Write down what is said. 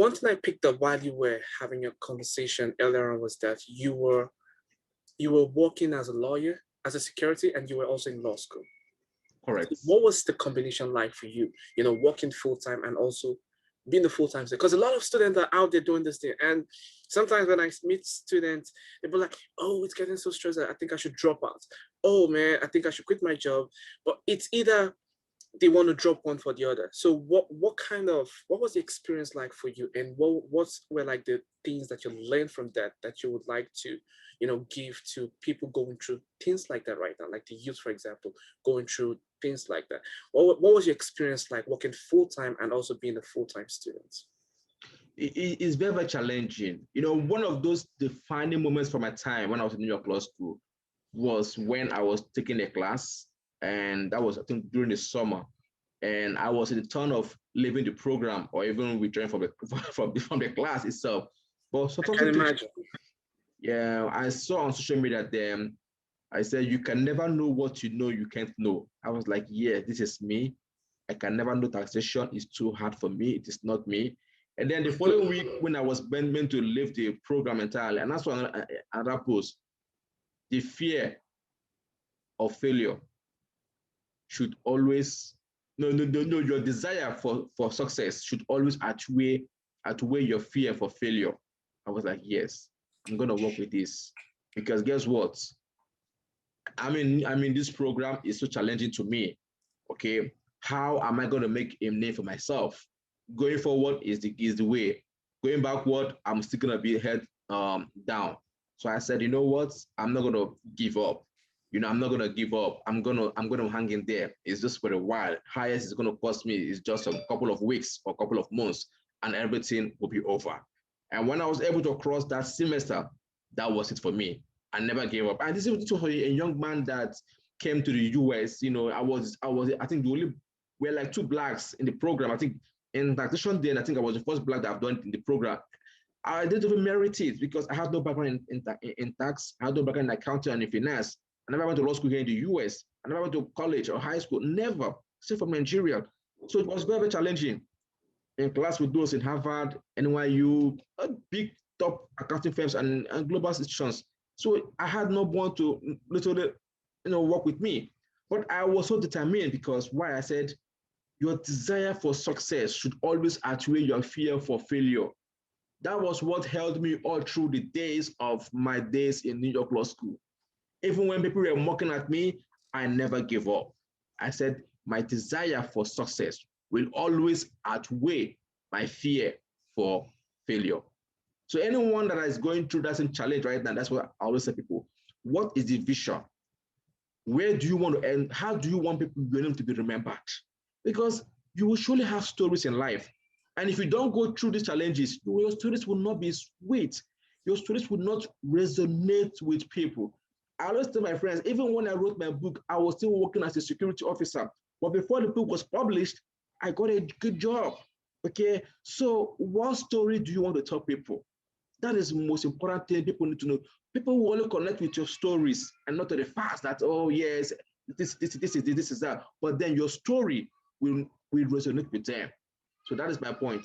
one thing I picked up while you were having your conversation earlier on was that you were working as a lawyer, as a security, and you were also in law school. Correct. What was the combination like for you? Working full time and also being the full time, because a lot of students are out there doing this thing, and sometimes when I meet students, they be like, "Oh, it's getting so stressful. I think I should drop out. Oh man, I think I should quit my job." But it's either they want to drop one for the other. So what was the experience like for you, and what were like the things that you learned from that you would like to give to people going through things like that right now, like the youth, for example, going through things like that? What was your experience like working full-time and also being a full-time student? It's very, very challenging. One of those defining moments for my time when I was in New York Law School was when I was taking a class, and that was, I think, during the summer, and I was in the turn of leaving the program or even withdrawing from the from the class itself. But I can imagine. yeah, I saw on social media that I said, you can never know what you know you can't know. I was like, yeah, this is me. I can never know taxation. It's too hard for me. It is not me. And then the following week, when I was meant to leave the program entirely, and that's one another post, the fear of failure should always, no, your desire for success should always outweigh your fear for failure. I was like, yes, I'm gonna work with this, because guess what? I mean, this program is so challenging to me. Okay, how am I gonna make a name for myself? Going forward is the way. Going backward, I'm still gonna be head down. So I said, you know what? I'm not gonna give up. I'm not gonna give up. I'm gonna hang in there. It's just for a while. Highest is gonna cost me is just a couple of weeks or a couple of months, and everything will be over. And when I was able to cross that semester, that was it for me. I never gave up. And this is for a young man that came to the US. I think the only we're like two blacks in the program. I think in taxation then, I think I was the first black that I've done in the program. I didn't even merit it because I had no background in tax. I had no background in accounting and in finance. I never went to law school here in the US. I never went to college or high school. Never, except from Nigeria. So it was very, very challenging. In class with those in Harvard, NYU, big top accounting firms and global institutions. So I had no one to literally, work with me. But I was so determined because why I said your desire for success should always outweigh your fear for failure. That was what held me all through the days of my days in New York Law School. Even when people were mocking at me, I never gave up. I said, my desire for success will always outweigh my fear for failure. So anyone that is going through that same challenge right now, that's what I always say people, what is the vision? Where do you want to end? How do you want people to be remembered? Because you will surely have stories in life. And if you don't go through these challenges, your stories will not be sweet. Your stories will not resonate with people. I always tell my friends, even when I wrote my book, I was still working as a security officer. But before the book was published, I got a good job. Okay, so what story do you want to tell people? That is the most important thing people need to know. People will only connect with your stories and not to the facts that, oh yes, this is that. But then your story will resonate with them. So that is my point.